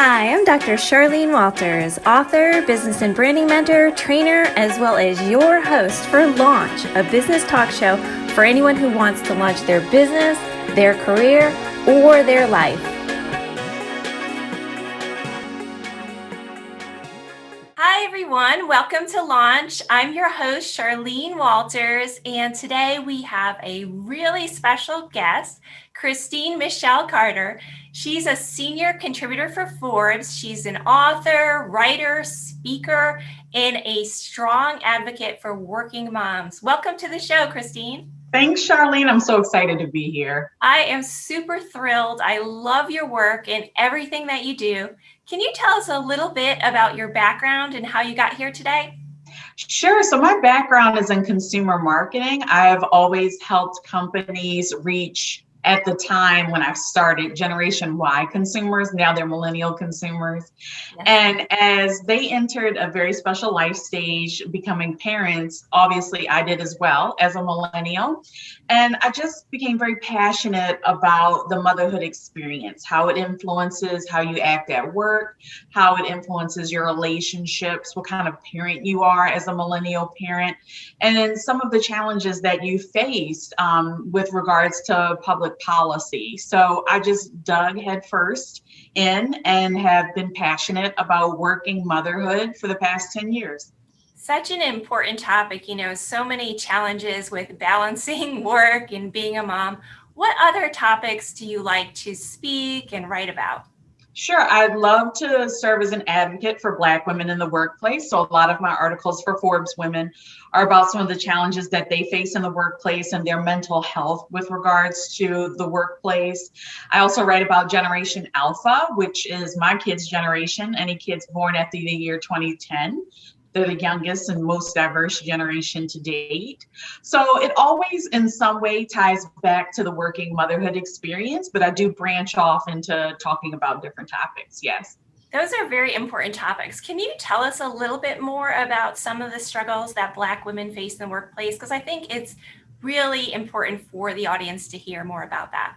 Hi, I'm Dr. Charlene Walters, author, business and branding mentor, trainer, as well as your host for Launch, a business talk show for anyone who wants to launch their business, their career, or their life. Hi, everyone. Welcome to Launch. I'm your host, Charlene Walters, and today we have a really special guest, Michel Carter. She's a senior contributor for Forbes. She's an author, writer, speaker, and a strong advocate for working moms. Welcome to the show, Christine. Thanks, Charlene. I'm so excited to be here. I am super thrilled. I love your work and everything that you do. Can you tell us a little bit about your background and how you got here today? Sure. So my background is in consumer marketing. I've always helped companies reach, at the time when I started, Generation Y consumers. Now they're millennial consumers. Yes. And as they entered a very special life stage, becoming parents, obviously I did as well as a millennial. And I just became very passionate about the motherhood experience, how it influences how you act at work, how it influences your relationships, what kind of parent you are as a millennial parent, and then some of the challenges that you faced with regards to public policy. So I just dug headfirst in and have been passionate about working motherhood for the past 10 years. Such an important topic, so many challenges with balancing work and being a mom. What other topics do you like to speak and write about? Sure. I'd love to serve as an advocate for Black women in the workplace. So a lot of my articles for ForbesWomen are about some of the challenges that they face in the workplace and their mental health with regards to the workplace. I also write about Generation Alpha, which is my kids' generation, any kids born after the year 2010. They're the youngest and most diverse generation to date. So it always in some way ties back to the working motherhood experience, but I do branch off into talking about different topics. Yes. Those are very important topics. Can you tell us a little bit more about some of the struggles that Black women face in the workplace? Because I think it's really important for the audience to hear more about that.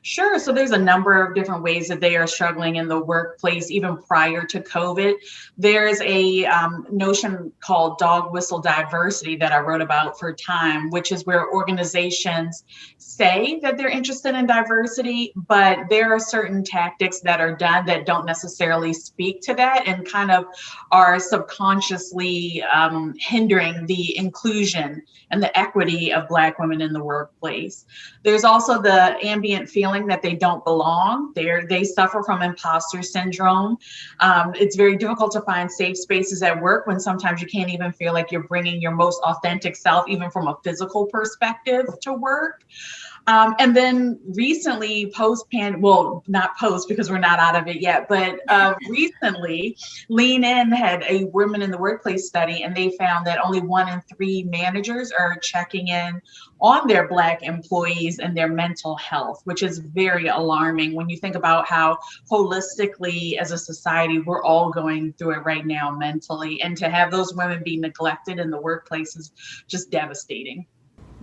Sure. So there's a number of different ways that they are struggling in the workplace, even prior to COVID. There's a notion called dog whistle diversity that I wrote about for Time, which is where organizations say that they're interested in diversity, but there are certain tactics that are done that don't necessarily speak to that and kind of are subconsciously hindering the inclusion and the equity of Black women in the workplace. There's also the ambient feeling that they don't belong. They suffer from imposter syndrome. It's very difficult to find safe spaces at work when sometimes you can't even feel like you're bringing your most authentic self, even from a physical perspective, to work. And then recently, not post because we're not out of it yet, but recently, Lean In had a Women in the Workplace study, and they found that only 1 in 3 managers are checking in on their Black employees and their mental health, which is very alarming when you think about how holistically as a society, we're all going through it right now mentally. And to have those women be neglected in the workplace is just devastating.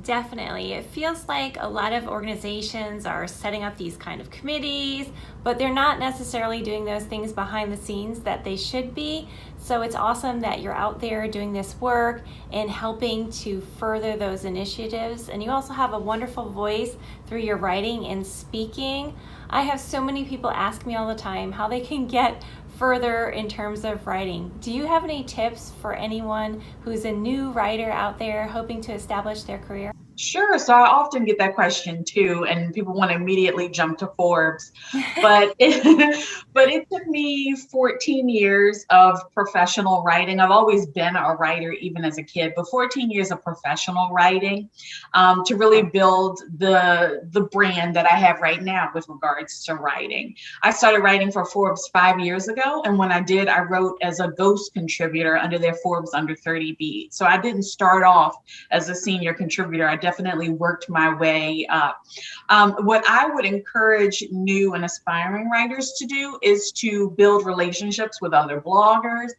Definitely. It feels like a lot of organizations are setting up these kind of committees, but they're not necessarily doing those things behind the scenes that they should be. So it's awesome that you're out there doing this work and helping to further those initiatives. And you also have a wonderful voice through your writing and speaking. I have so many people ask me all the time how they can get further in terms of writing. Do you have any tips for anyone who's a new writer out there hoping to establish their career? Sure. So I often get that question too, and people want to immediately jump to Forbes. But it took me 14 years of professional writing. I've always been a writer, even as a kid, but 14 years of professional writing to really build the brand that I have right now with regards to writing. I started writing for Forbes 5 years ago, and when I did, I wrote as a ghost contributor under their Forbes Under 30 beat. So I didn't start off as a senior contributor. I definitely worked my way up. What I would encourage new and aspiring writers to do is to build relationships with other bloggers,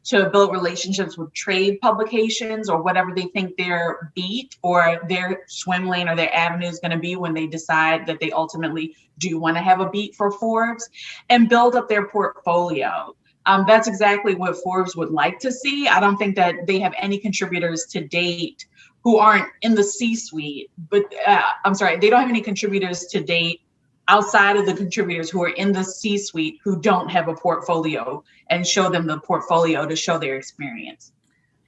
to build relationships with trade publications or whatever they think their beat or their swim lane or their avenue is going to be when they decide that they ultimately do want to have a beat for Forbes, and build up their portfolio. That's exactly what Forbes would like to see. I don't think that they have any contributors to date who aren't in the C-suite, but I'm sorry, they don't have any contributors to date outside of the contributors who are in the C-suite who don't have a portfolio, and show them the portfolio to show their experience.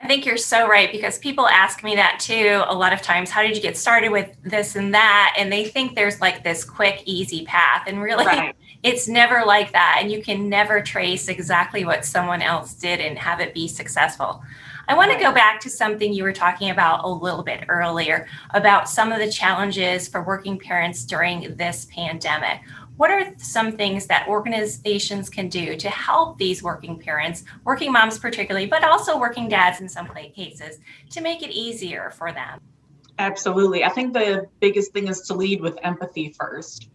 I think you're so right, because people ask me that too a lot of times. How did you get started with this and that? And they think there's like this quick, easy path. And really, right, it's never like that. And you can never trace exactly what someone else did and have it be successful. I want to go back to something you were talking about a little bit earlier about some of the challenges for working parents during this pandemic. What are some things that organizations can do to help these working parents, working moms particularly, but also working dads in some cases, to make it easier for them? Absolutely. I think the biggest thing is to lead with empathy first.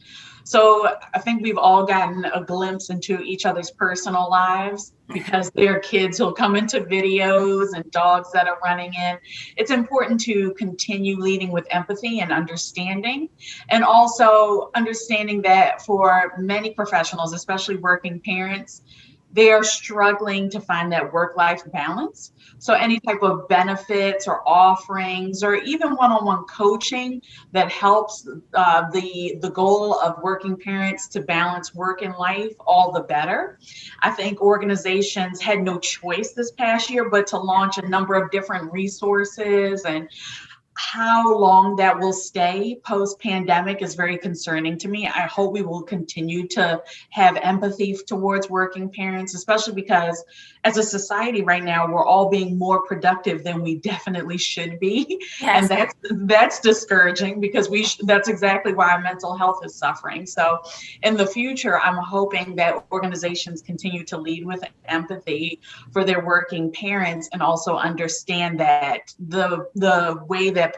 So I think we've all gotten a glimpse into each other's personal lives because there are kids who'll come into videos and dogs that are running in. It's important to continue leading with empathy and understanding, and also understanding that for many professionals, especially working parents, they are struggling to find that work-life balance. So any type of benefits or offerings or even one-on-one coaching that helps the goal of working parents to balance work and life, all the better. I think organizations had no choice this past year but to launch a number of different resources, and how long that will stay post-pandemic is very concerning to me. I hope we will continue to have empathy towards working parents, especially because as a society right now, we're all being more productive than we definitely should be. Yes. And that's discouraging, because that's exactly why our mental health is suffering. So in the future, I'm hoping that organizations continue to lead with empathy for their working parents, and also understand that the way that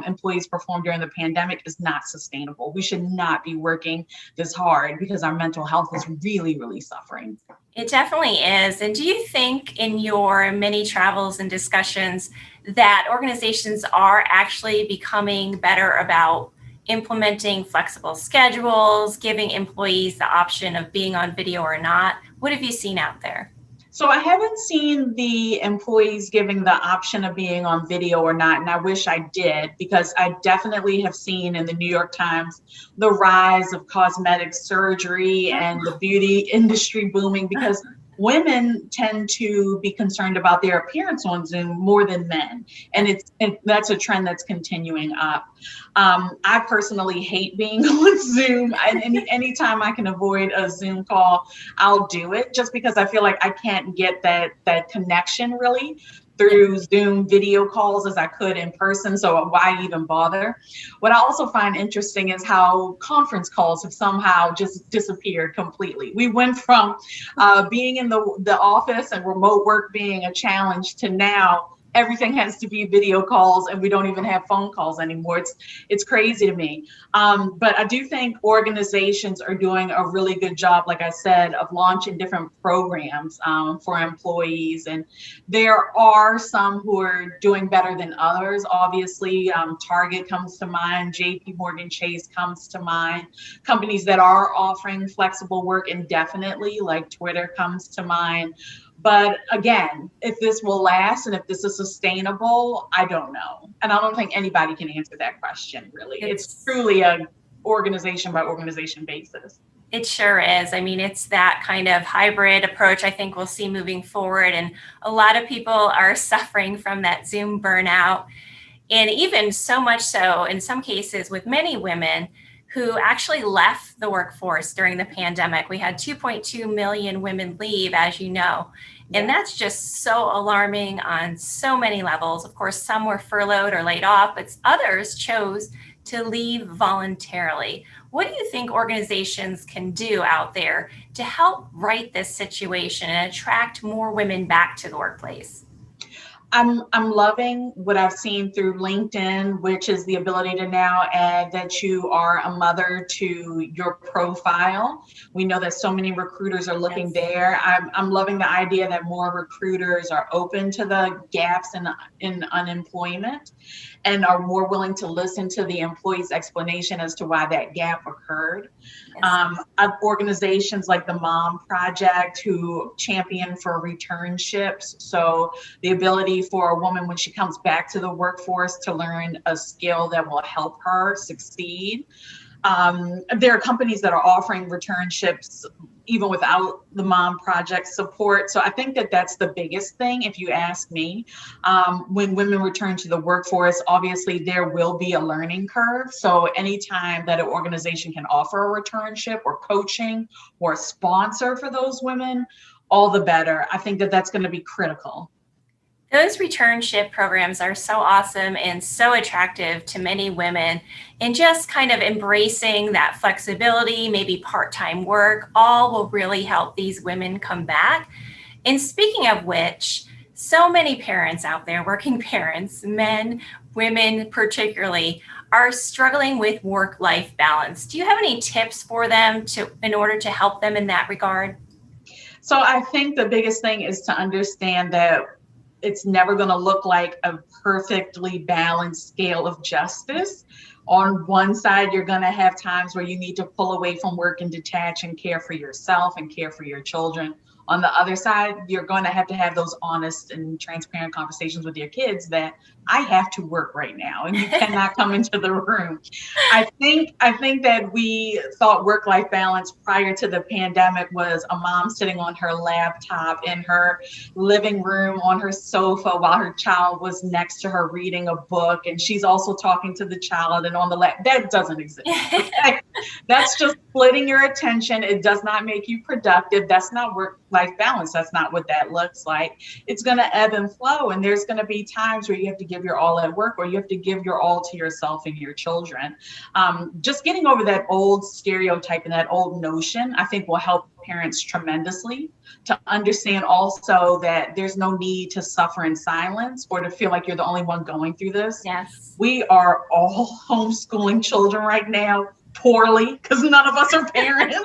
employees perform during the pandemic is not sustainable. We should not be working this hard because our mental health is really, really suffering. It definitely is. And do you think in your many travels and discussions that organizations are actually becoming better about implementing flexible schedules, giving employees the option of being on video or not? What have you seen out there? So I haven't seen the employees giving the option of being on video or not, and I wish I did, because I definitely have seen in the New York Times the rise of cosmetic surgery and the beauty industry booming, because women tend to be concerned about their appearance on Zoom more than men, and that's a trend that's continuing up. I personally hate being on Zoom, and anytime I can avoid a Zoom call, I'll do it, just because I feel like I can't get that connection really through Zoom video calls as I could in person. So why even bother? What I also find interesting is how conference calls have somehow just disappeared completely. We went from being in the office and remote work being a challenge to now everything has to be video calls, and we don't even have phone calls anymore. It's crazy to me. But I do think organizations are doing a really good job, like I said, of launching different programs for employees. And there are some who are doing better than others. Obviously, Target comes to mind, JP Morgan Chase comes to mind. Companies that are offering flexible work indefinitely, like Twitter, comes to mind. But again, if this will last and if this is sustainable, I don't know. And I don't think anybody can answer that question, really. It's truly an organization by organization basis. It sure is. I mean, it's that kind of hybrid approach I think we'll see moving forward. And a lot of people are suffering from that Zoom burnout. And even so much so, in some cases, with many women who actually left the workforce during the pandemic. We had 2.2 million women leave, as you know. And that's just so alarming on so many levels. Of course, some were furloughed or laid off, but others chose to leave voluntarily. What do you think organizations can do out there to help right this situation and attract more women back to the workplace? I'm loving what I've seen through LinkedIn, which is the ability to now add that you are a mother to your profile. We know that so many recruiters are looking Yes. there. I'm loving the idea that more recruiters are open to the gaps in unemployment and are more willing to listen to the employee's explanation as to why that gap occurred. Yes. Organizations like the Mom Project who champion for returnships. So the ability for a woman when she comes back to the workforce to learn a skill that will help her succeed. There are companies that are offering returnships even without the Mom Project support. So I think that that's the biggest thing, if you ask me. When women return to the workforce, obviously there will be a learning curve. So anytime that an organization can offer a returnship or coaching or sponsor for those women, all the better. I think that that's going to be critical. Those returnship programs are so awesome and so attractive to many women, and just kind of embracing that flexibility, maybe part-time work, all will really help these women come back. And speaking of which, so many parents out there, working parents, men, women particularly, are struggling with work-life balance. Do you have any tips for them in order to help them in that regard? So I think the biggest thing is to understand that it's never going to look like a perfectly balanced scale of justice. On one side, you're going to have times where you need to pull away from work and detach and care for yourself and care for your children. On the other side, you're going to have those honest and transparent conversations with your kids that I have to work right now and you cannot come into the room. I think that we thought work-life balance prior to the pandemic was a mom sitting on her laptop in her living room on her sofa while her child was next to her reading a book and she's also talking to the child and on the lap. That doesn't exist. Okay? That's just splitting your attention. It does not make you productive. That's not work-life balance. That's not what that looks like. It's going to ebb and flow. And there's going to be times where you have to give your all at work or you have to give your all to yourself and your children. Just getting over that old stereotype and that old notion, I think will help parents tremendously to understand also that there's no need to suffer in silence or to feel like you're the only one going through this. Yes. We are all homeschooling children right now poorly because none of us are parents.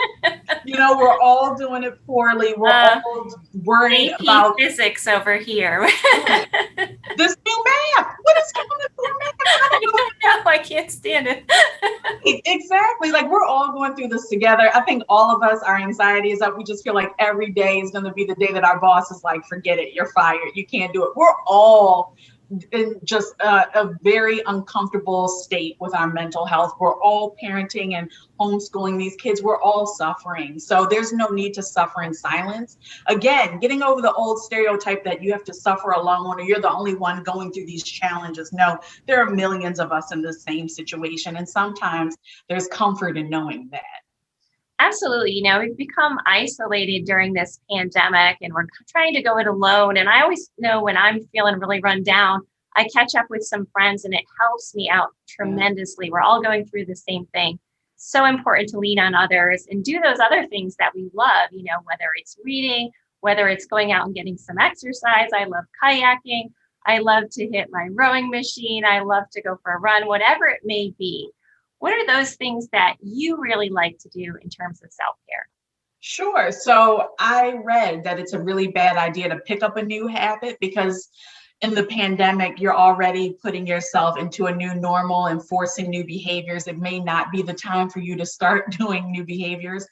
We're all doing it poorly. We're all worried AP about physics over here. this new math. What is going on with math? I don't know. I can't stand it. Exactly. Like we're all going through this together. I think all of us, our anxiety is that we just feel like every day is going to be the day that our boss is like, forget it, you're fired, you can't do it. We're all in just a very uncomfortable state with our mental health. We're all parenting and homeschooling these kids. We're all suffering. So there's no need to suffer in silence. Again, getting over the old stereotype that you have to suffer alone or you're the only one going through these challenges. No, there are millions of us in the same situation. And sometimes there's comfort in knowing that. Absolutely. We've become isolated during this pandemic and we're trying to go it alone. And I always know when I'm feeling really run down, I catch up with some friends and it helps me out tremendously. We're all going through the same thing. So important to lean on others and do those other things that we love, whether it's reading, whether it's going out and getting some exercise. I love kayaking. I love to hit my rowing machine. I love to go for a run, whatever it may be. What are those things that you really like to do in terms of self-care? Sure. So I read that it's a really bad idea to pick up a new habit because in the pandemic, you're already putting yourself into a new normal and forcing new behaviors. It may not be the time for you to start doing new behaviors.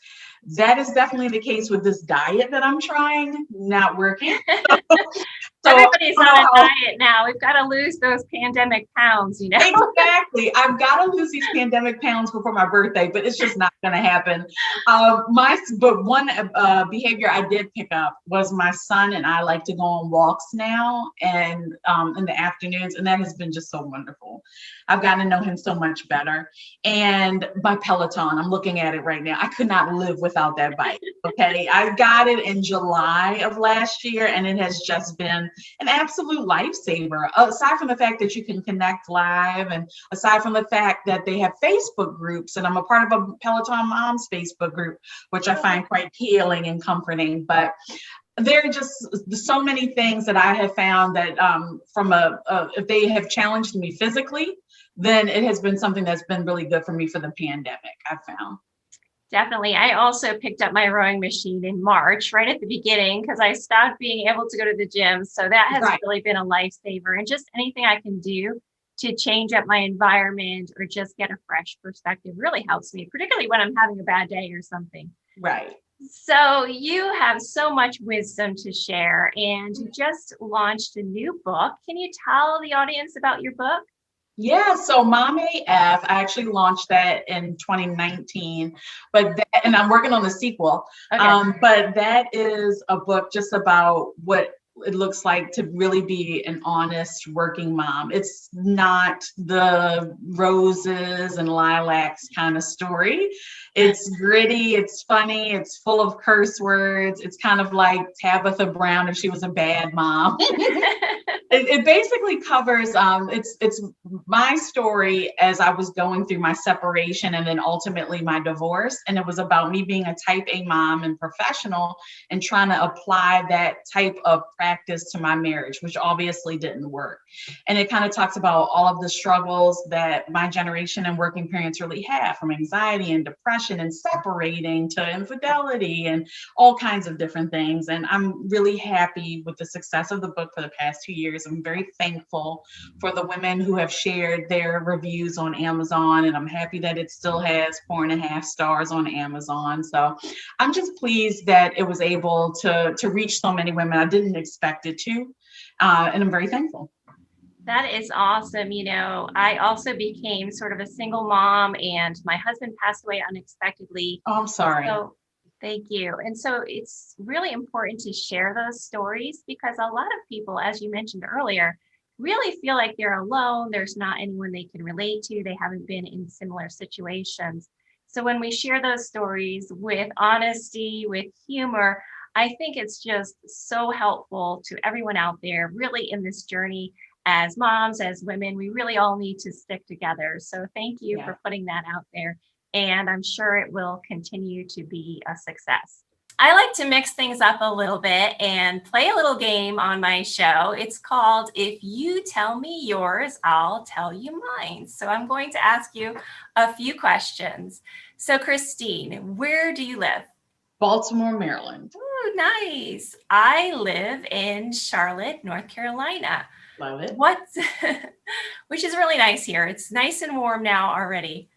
That is definitely the case with this diet that I'm trying, not working. So everybody's on a diet now. We've got to lose those pandemic pounds, Exactly. I've got to lose these pandemic pounds before my birthday, but it's just not going to happen. But one behavior I did pick up was my son and I like to go on walks now and in the afternoons, and that has been just so wonderful. I've gotten to know him so much better. And my Peloton, I'm looking at it right now. I could not live without that bike. Okay. I got it in July of last year, and it has just been an absolute lifesaver. Aside from the fact that you can connect live, and aside from the fact that they have Facebook groups, and I'm a part of a Peloton Moms Facebook group, which I find quite healing and comforting. But there are just so many things that I have found that if they have challenged me physically, then it has been something that's been really good for me for the pandemic, I've found. Definitely. I also picked up my rowing machine in March, right at the beginning, because I stopped being able to go to the gym. So that has Right. really been a lifesaver. And just anything I can do to change up my environment or just get a fresh perspective really helps me, particularly when I'm having a bad day or something. Right. So you have so much wisdom to share, and you just launched a new book. Can you tell the audience about your book? Yeah, so Mom AF, I actually launched that in 2019, and I'm working on the sequel. Okay. But that is a book just about what it looks like to really be an honest working mom. It's not the roses and lilacs kind of story. It's gritty, it's funny, it's full of curse words. It's kind of like Tabitha Brown if she was a bad mom. It basically covers it's my story as I was going through my separation and then ultimately my divorce. And it was about me being a type A mom and professional and trying to apply that type of practice to my marriage, which obviously didn't work. And it kind of talks about all of the struggles that my generation and working parents really have, from anxiety and depression and separating to infidelity and all kinds of different things. And I'm really happy with the success of the book for the past 2 years. I'm very thankful for the women who have shared their reviews on Amazon, and I'm happy that it still has 4.5 stars on Amazon. So I'm just pleased that it was able to reach so many women. I didn't expect it to, and I'm very thankful. That is awesome. I also became sort of a single mom, and my husband passed away unexpectedly. Oh, I'm sorry. So thank you. And so it's really important to share those stories because a lot of people, as you mentioned earlier, really feel like they're alone. There's not anyone they can relate to. They haven't been in similar situations. So when we share those stories with honesty, with humor, I think it's just so helpful to everyone out there, really in this journey as moms, as women. We really all need to stick together. So thank you for putting that out there. And I'm sure it will continue to be a success. I like to mix things up a little bit and play a little game on my show. It's called If You Tell Me Yours, I'll Tell You Mine. So I'm going to ask you a few questions. So Christine, where do you live? Baltimore, Maryland. Ooh, nice. I live in Charlotte, North Carolina. Love it. Which is really nice here. It's nice and warm now already.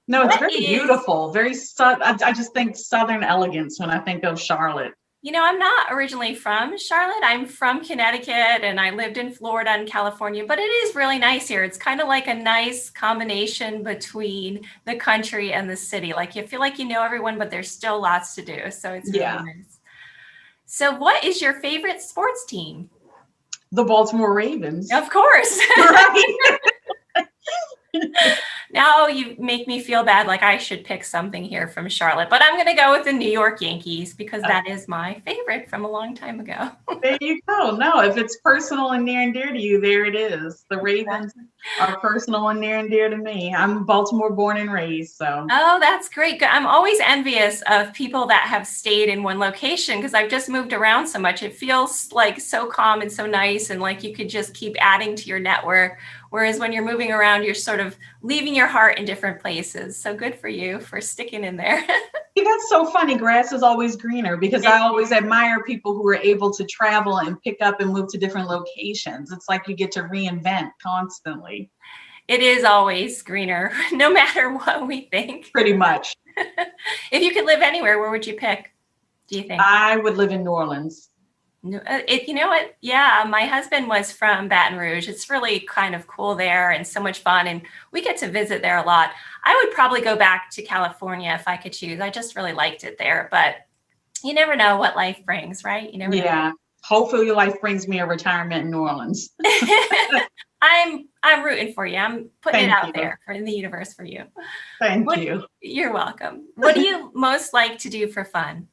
No, it's very beautiful. I just think Southern elegance when I think of Charlotte. I'm not originally from Charlotte. I'm from Connecticut, and I lived in Florida and California, but it is really nice here. It's kind of like a nice combination between the country and the city. Like you feel like you know everyone, but there's still lots to do. So it's really nice. So what is your favorite sports team? The Baltimore Ravens. Of course. Right. Now you make me feel bad, like I should pick something here from Charlotte, but I'm going to go with the New York Yankees because that is my favorite from a long time ago. There you go. No, if it's personal and near and dear to you, there it is. The Ravens are personal and near and dear to me. I'm Baltimore born and raised, so. Oh, that's great. I'm always envious of people that have stayed in one location because I've just moved around so much. It feels like so calm and so nice, and like you could just keep adding to your network. Whereas when you're moving around, you're sort of leaving your heart in different places. So good for you for sticking in there. That's so funny. Grass is always greener because I always admire people who are able to travel and pick up and move to different locations. It's like you get to reinvent constantly. It is always greener, no matter what we think. Pretty much. If you could live anywhere, where would you pick, do you think? I would live in New Orleans. You know what? Yeah, my husband was from Baton Rouge. It's really kind of cool there and so much fun. And we get to visit there a lot. I would probably go back to California if I could choose. I just really liked it there. But you never know what life brings, right? You never know. Hopefully your life brings me a retirement in New Orleans. I'm rooting for you. I'm putting it out there in the universe for you. Thank you. You're welcome. What do you most like to do for fun?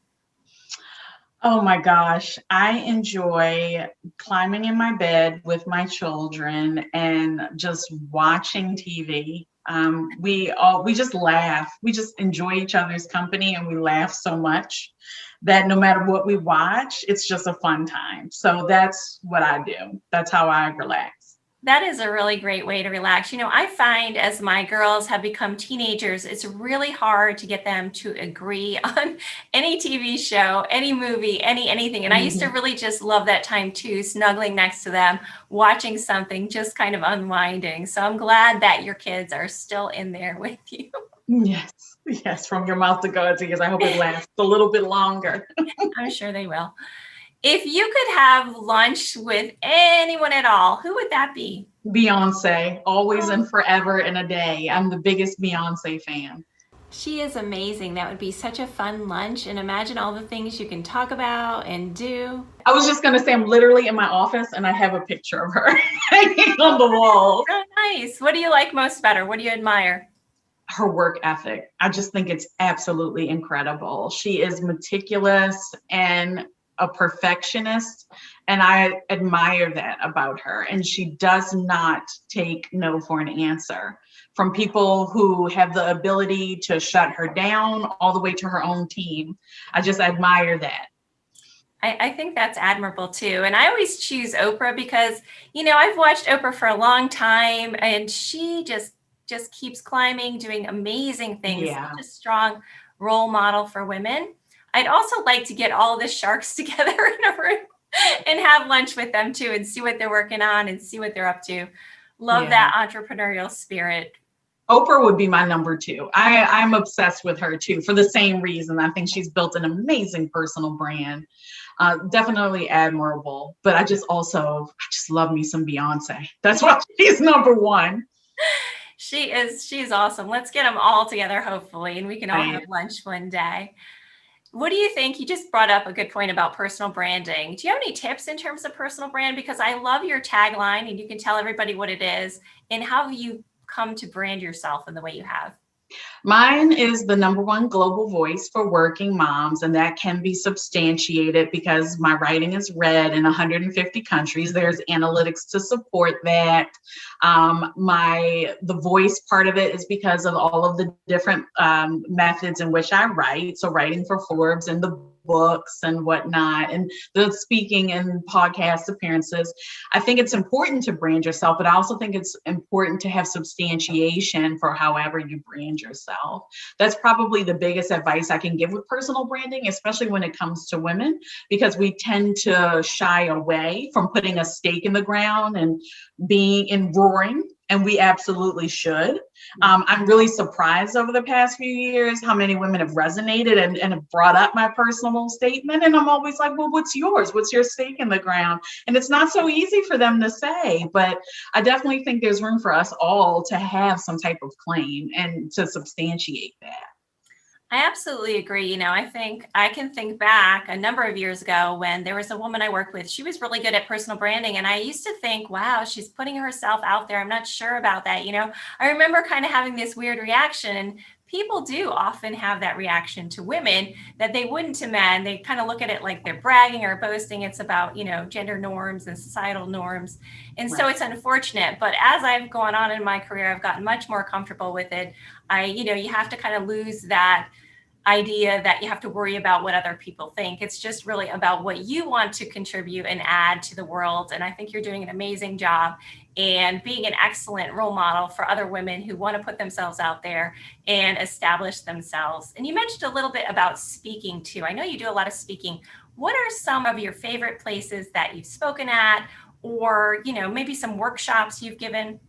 Oh my gosh, I enjoy climbing in my bed with my children and just watching TV. We just laugh. We just enjoy each other's company, and we laugh so much that no matter what we watch, it's just a fun time. So that's what I do. That's how I relax. That is a really great way to relax. I find as my girls have become teenagers, it's really hard to get them to agree on any TV show, any movie, anything. And I used to really just love that time too, snuggling next to them, watching something, just kind of unwinding. So I'm glad that your kids are still in there with you. Yes, yes, from your mouth to God's ears. I hope it lasts a little bit longer. I'm sure they will. If you could have lunch with anyone at all, who would that be? Beyonce, always and forever and a day. I'm the biggest Beyonce fan. She is amazing. That would be such a fun lunch. And imagine all the things you can talk about and do. I was just going to say, I'm literally in my office and I have a picture of her hanging on the wall. Oh, nice. What do you like most about her? What do you admire? Her work ethic. I just think it's absolutely incredible. She is meticulous and a perfectionist, and I admire that about her. And she does not take no for an answer from people who have the ability to shut her down all the way to her own team. I just admire that. I think that's admirable too. And I always choose Oprah because, I've watched Oprah for a long time, and she just keeps climbing, doing amazing things. Yeah. Such a strong role model for women. I'd also like to get all of the sharks together in a room and have lunch with them too, and see what they're working on and see what they're up to. Love that entrepreneurial spirit. Oprah would be my number two. I'm obsessed with her too, for the same reason. I think she's built an amazing personal brand. Definitely admirable, but I just love me some Beyonce. That's why she's number one. She's awesome. Let's get them all together, hopefully, and we can all have lunch one day. What do you think? You just brought up a good point about personal branding. Do you have any tips in terms of personal brand? Because I love your tagline, and you can tell everybody what it is, and how you come to brand yourself in the way you have. Mine is the number one global voice for working moms, and that can be substantiated because my writing is read in 150 countries. There's analytics to support that. The voice part of it is because of all of the different methods in which I write. So writing for Forbes and the books and whatnot, and the speaking and podcast appearances. I think it's important to brand yourself, but I also think it's important to have substantiation for however you brand yourself. That's probably the biggest advice I can give with personal branding, especially when it comes to women, because we tend to shy away from putting a stake in the ground and being and roaring. And we absolutely should. I'm really surprised over the past few years how many women have resonated and have brought up my personal statement. And I'm always like, well, what's yours? What's your stake in the ground? And it's not so easy for them to say, but I definitely think there's room for us all to have some type of claim and to substantiate that. I absolutely agree. I think I can think back a number of years ago when there was a woman I worked with. She was really good at personal branding. And I used to think, wow, she's putting herself out there. I'm not sure about that. I remember kind of having this weird reaction. And people do often have that reaction to women that they wouldn't to men. They kind of look at it like they're bragging or boasting. It's about, gender norms and societal norms. And so it's unfortunate. But as I've gone on in my career, I've gotten much more comfortable with it. You have to kind of lose that idea that you have to worry about what other people think. It's just really about what you want to contribute and add to the world. And I think you're doing an amazing job and being an excellent role model for other women who want to put themselves out there and establish themselves. And you mentioned a little bit about speaking too. I know you do a lot of speaking. What are some of your favorite places that you've spoken at, or, maybe some workshops you've given?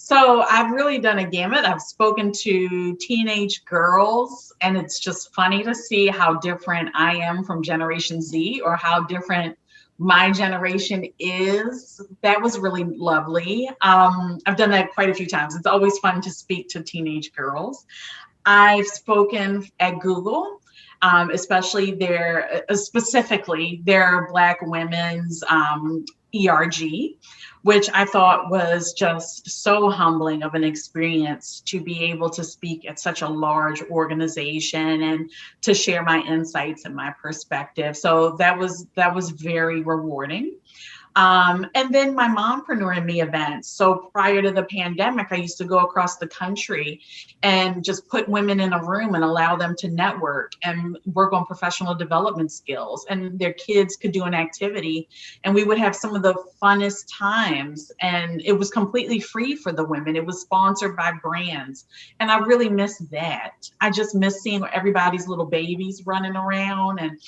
So I've really done a gamut. I've spoken to teenage girls, and it's just funny to see how different I am from Generation Z, or how different my generation is. That was really lovely. I've done that quite a few times. It's always fun to speak to teenage girls. I've spoken at Google, specifically their Black women's ERG, which I thought was just so humbling of an experience to be able to speak at such a large organization and to share my insights and my perspective. So that was very rewarding. And then my Mompreneur and Me events. So prior to the pandemic, I used to go across the country and just put women in a room and allow them to network and work on professional development skills. And their kids could do an activity, and we would have some of the funnest times. And it was completely free for the women. It was sponsored by brands. And I really miss that. I just miss seeing everybody's little babies running around and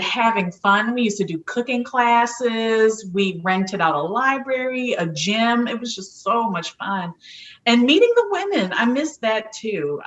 having fun. We used to do cooking classes. We rented out a library, a gym. It was just so much fun. And meeting the women, I miss that too.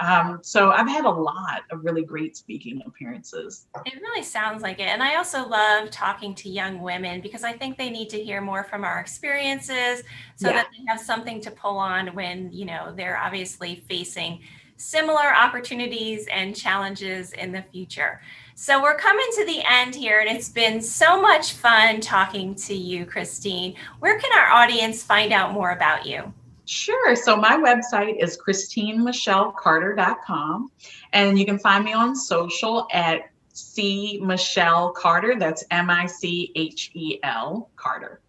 So I've had a lot of really great speaking appearances. It really sounds like it. And I also love talking to young women because I think they need to hear more from our experiences so Yeah. that they have something to pull on when, they're obviously facing similar opportunities and challenges in the future. So we're coming to the end here, and it's been so much fun talking to you, Christine. Where can our audience find out more about you? Sure. So my website is ChristineMichelCarter.com, and you can find me on social at C Michel Carter. That's Michel Carter.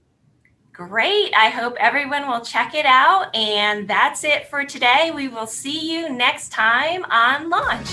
Great. I hope everyone will check it out. And that's it for today. We will see you next time on Launch.